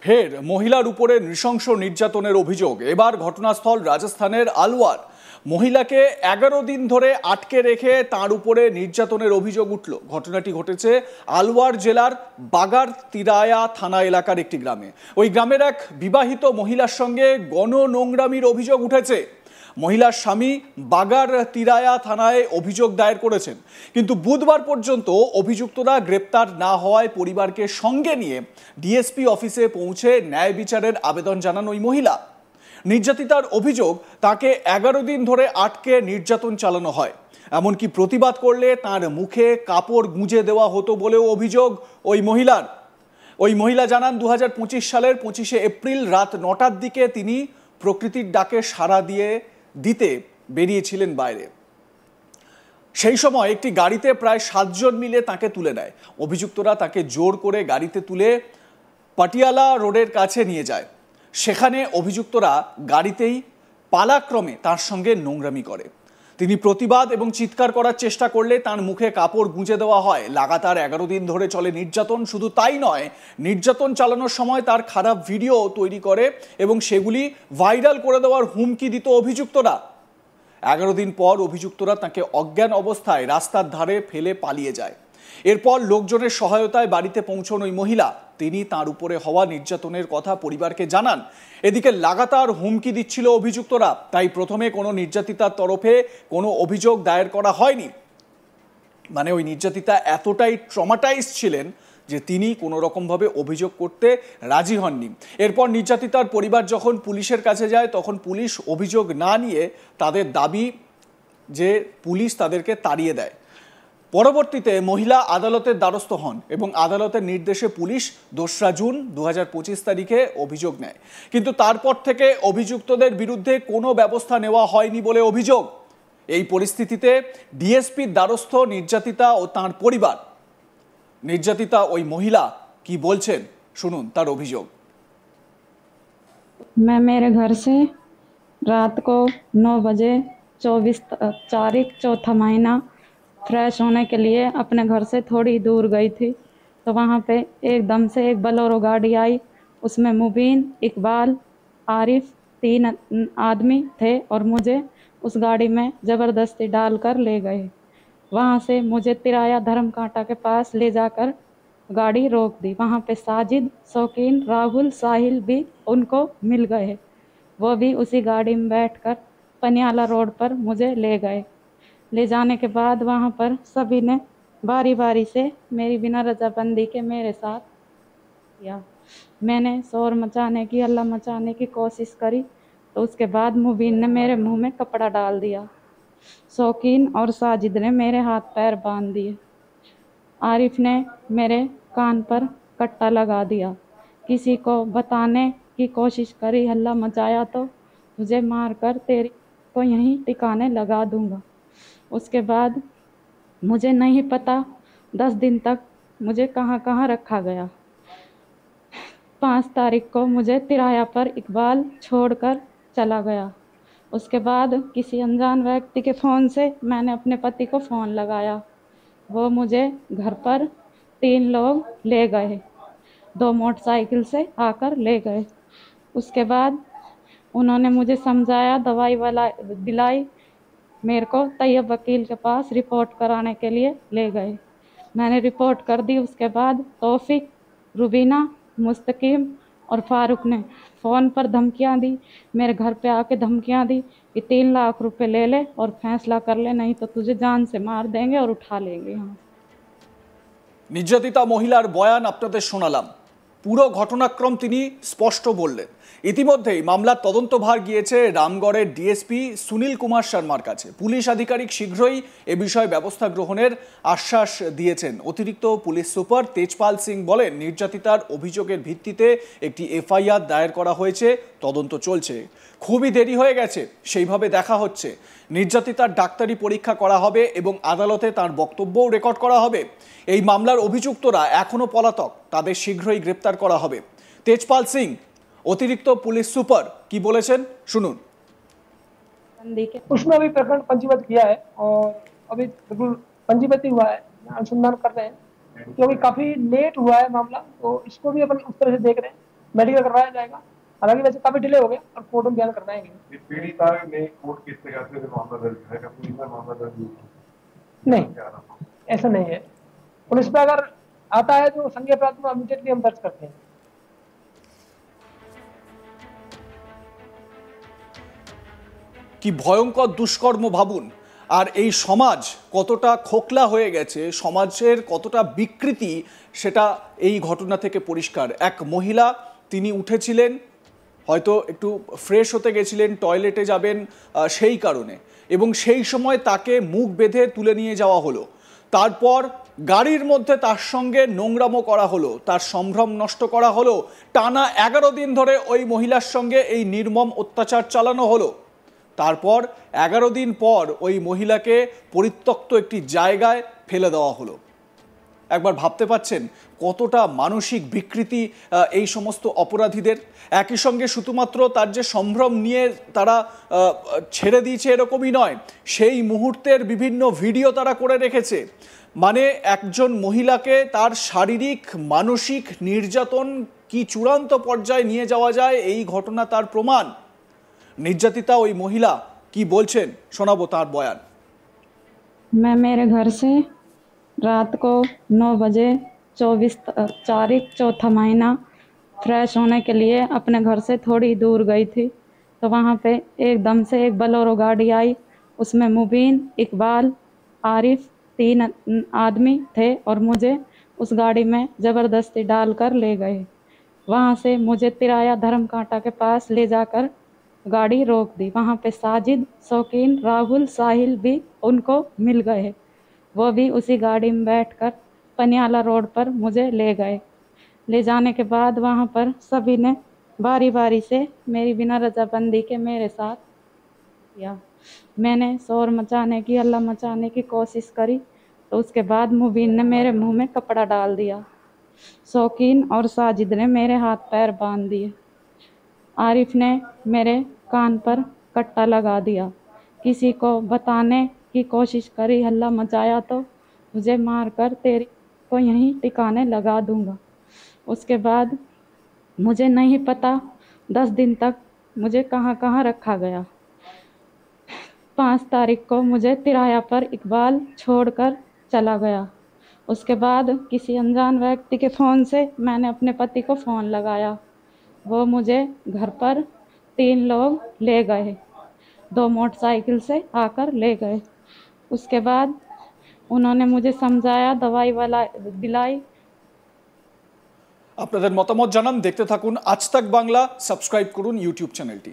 ফের মহিলার উপরে নৃশংস নির্যাতনের অভিযোগ। এবার ঘটনাস্থল রাজস্থানের আলওয়ার। মহিলাকে 11 দিন ধরে আটকে রেখে তার উপরে নির্যাতনের অভিযোগ উঠল। ঘটনাটি ঘটেছে আলওয়ার জেলার বাগার তিরায়া থানা এলাকার একটি গ্রামে। ওই গ্রামের এক বিবাহিত মহিলার সঙ্গে গণ নোংরামির অভিযোগ উঠেছে। মহিলার স্বামী বাগার তিরায়া থানায় অভিযোগ দায়ের করেছেন, কিন্তু বুধবার পর্যন্ত অভিযুক্তরা গ্রেপ্তার না হওয়ায় পরিবারকে সঙ্গে নিয়ে ডিএসপি অফিসে পৌঁছে ন্যায় বিচারের আবেদন জানান ওই মহিলা। নির্যাতিতার অভিযোগ, তাকে 11 দিন ধরে আটকে নির্যাতন চালানো হয়, এমনকি প্রতিবাদ করলে তার মুখে কাপড় গুঁজে দেওয়া হতো বলেও অভিযোগ ওই মহিলার। ওই মহিলা জানান 2025 সালের 25শে এপ্রিল রাত 9টার দিকে তিনি প্রকৃতির ডাকে সাড়া দিতে বেরিয়েছিলেন বাইরে। সেই সময় একটি গাড়িতে প্রায় 7 জন মিলে তাকে তুলে নেয়। অভিযুক্তরা তাকে জোর করে গাড়িতে তুলে পাটিয়ালা রোডের কাছে নিয়ে যায়। সেখানে অভিযুক্তরা গাড়িতেই পালাক্রমে তার সঙ্গে নোংরামি করে। তিনি প্রতিবাদ এবং চিৎকার করার চেষ্টা করলে তার মুখে কাপড় গুঁজে দেওয়া হয়। লাগাতার 11 দিন ধরে চলে নির্যাতন। শুধু তাই নয়, নির্যাতন চালানোর সময় তার খারাপ ভিডিও তৈরি করে এবং সেগুলি ভাইরাল করে দেওয়ার হুমকি দিত অভিযুক্তরা। 11 দিন পর অভিযুক্তরা তাকে অজ্ঞান অবস্থায় রাস্তার ধারে ফেলে পালিয়ে যায়। এরপর লোকজনের সহায়তায় বাড়িতে পৌঁছন ওই মহিলা। তিনি তার উপরে হওয়া নির্যাতনের কথা পরিবারকে জানান। এদিকে লাগাতার হুমকি দিচ্ছিল অভিযুক্তরা, তাই প্রথমে কোনো নির্যাতিতার তরফে কোনো অভিযোগ দায়ের করা হয়নি। মানে ওই নির্যাতিতা এতটাই ট্রমাটাইজ ছিলেন যে তিনি কোনো রকমভাবে অভিযোগ করতে রাজি হননি। এরপর নির্যাতিতার পরিবার যখন পুলিশের কাছে যায়, তখন পুলিশ অভিযোগ না নিয়ে তাদের দাবি যে পুলিশ তাদেরকে তাড়িয়ে দেয়। পরবর্তীতে মহিলা আদালতের দ্বারস্থ হন এবং আদালতের নির্দেশে পুলিশ 2রা জুন 2025 তারিখে অভিযোগ নেয়। কিন্তু তারপর থেকে অভিযুক্তদের বিরুদ্ধে কোনো ব্যবস্থা নেওয়া হয়নি বলে অভিযোগ। এই পরিস্থিতিতে ডিএসপির দ্বারস্থ নির্যাতিতা ও তার পরিবার। নির্যাতিতা ওই মহিলা কি বলছেন শুনুন তার অভিযোগ। मैं मेरे घर से रात को 9 बजे 24 तारीख चौथा महीना फ्रेश होने के लिए अपने घर से थोड़ी दूर गई थी, तो वहाँ पे एकदम से एक बोलेरो गाड़ी आई। उसमें मुबीन, इकबाल, आरिफ 3 आदमी थे और मुझे उस गाड़ी में ज़बरदस्ती डालकर ले गए। वहाँ से मुझे तिराया धर्म कांटा के पास ले जाकर गाड़ी रोक दी। वहाँ पे साजिद, शौकीन, राहुल, साहिल भी उनको मिल गए। वो भी उसी गाड़ी में बैठकर पनियाला रोड पर मुझे ले गए। ले जाने के बाद वहाँ पर सभी ने बारी बारी से मेरी बिना रजाबंदी के मेरे साथ किया। मैंने शोर मचाने की, हल्ला मचाने की कोशिश करी, तो उसके बाद मुबीन ने मेरे मुंह में कपड़ा डाल दिया। शौकीन और साजिद ने मेरे हाथ पैर बांध दिए। आरिफ ने मेरे कान पर कट्टा लगा दिया। किसी को बताने की कोशिश करी, हल्ला मचाया तो मुझे मारकर तेरी को यहीं टिकाने लगा दूंगा। उसके बाद मुझे नहीं पता 10 दिन तक मुझे कहाँ कहाँ रखा गया। 5 तारीख को मुझे तिराया पर इकबाल छोड़कर चला गया। उसके बाद किसी अनजान व्यक्ति के फ़ोन से मैंने अपने पति को फ़ोन लगाया। वो मुझे घर पर 3 लोग ले गए, 2 मोटरसाइकिल से आकर ले गए। उसके बाद उन्होंने मुझे समझाया, दवाई वाला दिलाई, मेरे को तैयब वकील के पास रिपोर्ट कराने के लिए ले गए। मैंने रिपोर्ट कर दी। उसके बाद तौफीक, रुबीना, मुस्तकीम और फारूक ने फ़ोन पर धमकियां दी। मेरे घर पे आके धमकियां दी कि 3 लाख रुपए ले ले और फैसला कर ले, नहीं तो तुझे जान से मार देंगे और उठा लेंगे यहाँ। নির্যাতিতা মহিলার বয়ান আপনাদের শোনালাম। পুরো ঘটনাক্রম তিনি স্পষ্ট বললেন। ইতিমধ্যেই মামলার তদন্তভার গিয়েছে রামগড়ের ডিএসপি সুনীল কুমার শর্মার কাছে। পুলিশ আধিকারিক শীঘ্রই এ বিষয়ে ব্যবস্থা গ্রহণের আশ্বাস দিয়েছেন। অতিরিক্ত পুলিশ সুপার তেজপাল সিং বলেন, নির্যাতিতার অভিযোগের ভিত্তিতে একটি এফআইআর দায়ের করা হয়েছে, তদন্ত চলছে। খুবই দেরি হয়ে গেছে সেইভাবে দেখা হচ্ছে। নির্যাতিতার ডাক্তারি পরীক্ষা করা হবে এবং আদালতে তার বক্তব্যও রেকর্ড করা হবে। এই মামলার অভিযুক্তরা এখনো পলাতক, তাদের শীঘ্রই গ্রেপ্তার করা হবে। তেজপাল সিং অতিরিক্ত পুলিশ সুপার কি বলেছেন শুনুন। उसमें अभी प्रकरण पंजीबद्ध किया है और अभी बिल्कुल पंजीबद्ध हुआ है, अनुसंधान कर रहे हैं क्योंकि काफी लेट हुआ है मामला, तो इसको भी अपन उस तरह से देख रहे हैं मेडिकल करवाया जाएगा। हालांकि वैसे काफी डिले हो गया और कोर्ट में बयान करवाएंगे। ये पीड़िता ने कोर्ट केस से मामला दर्ज है, पुलिस में मामला दर्ज नहीं, ऐसा नहीं है। पुलिस पे अगर आता है तो संज्ञेय अपराध में इमीडिएटली हम दर्ज करते हैं। কি ভয়ঙ্কর দুষ্কর্ম ভাবুন। আর এই সমাজ কতটা খোকলা হয়ে গেছে, সমাজের কতটা বিকৃতি, সেটা এই ঘটনা থেকে পরিষ্কার। এক মহিলা, তিনি উঠেছিলেন, হয়তো একটু ফ্রেশ হতে গেছিলেন, টয়লেটে যাবেন সেই কারণে, এবং সেই সময় তাকে মুখ বেঁধে তুলে নিয়ে যাওয়া হলো। তারপর গাড়ির মধ্যে তার সঙ্গে নোংরামো করা হলো, তার সম্ভ্রম নষ্ট করা হলো। টানা 11 দিন ধরে ওই মহিলার সঙ্গে এই নির্মম অত্যাচার চালানো হলো। তারপর 11 দিন পর ওই মহিলাকে পরিত্যক্ত একটি জায়গায় ফেলে দেওয়া হলো। একবার ভাবতে পাচ্ছেন কতটা মানসিক বিকৃতি এই সমস্ত অপরাধীদের। একই সঙ্গে শুধুমাত্র তার যে সম্ভ্রম নিয়ে তারা ছেড়ে দিয়েছে এরকমই নয়, সেই মুহূর্তের বিভিন্ন ভিডিও তারা করে রেখেছে। মানে একজন মহিলাকে তার শারীরিক মানসিক নির্যাতন কি চূড়ান্ত পর্যায়ে নিয়ে যাওয়া যায়, এই ঘটনা তার প্রমাণ। निर्यातिता ওই মহিলা কি বলছেন শোনাবো তার বয়ান। मैं मेरे घर से रात को 9 बजे 24 तारीख चौथा महीना फ्रेश होने के लिए अपने घर से थोड़ी दूर गई थी। तो वहाँ पे एकदम से एक बोलेरो गाड़ी आई। उसमें मुबीन, इकबाल, आरिफ 3 आदमी थे और मुझे उस गाड़ी में ज़बरदस्ती डालकर ले गए। वहाँ से मुझे तिराया धर्मकांटा के पास ले जाकर गाड़ी रोक दी। वहाँ पे साजिद, शौकीन, राहुल, साहिल भी उनको मिल गए। वो भी उसी गाड़ी में बैठकर पनियाला रोड पर मुझे ले गए। ले जाने के बाद वहाँ पर सभी ने बारी बारी से मेरी बिना रजाबंदी के मेरे साथ किया। मैंने शोर मचाने की, हल्ला मचाने की कोशिश करी तो उसके बाद मुबीन ने मेरे मुंह में कपड़ा डाल दिया। शौकीन और साजिद ने मेरे हाथ पैर बांध दिए। आरिफ ने मेरे कान पर कट्टा लगा दिया। किसी को बताने की कोशिश करी, हल्ला मचाया तो मुझे मारकर तेरी को यहीं टिकाने लगा दूंगा। उसके बाद मुझे नहीं पता 10 दिन तक मुझे कहाँ कहाँ रखा गया। 5 तारीख को मुझे तिराया पर इकबाल छोड़कर चला गया। उसके बाद किसी अनजान व्यक्ति के फ़ोन से मैंने अपने पति को फ़ोन लगाया। वो मुझे घर पर 3 लोग ले गए, 2 मोटरसाइकिल से आकर ले गए। उसके बाद उन्होंने मुझे समझाया, दवाई वाला दिलाई। আপনাদের মতামত জানান, দেখতে থাকুন আজ তাক বাংলা, সাবস্ক্রাইব করুন ইউটিউব চ্যানেলটি।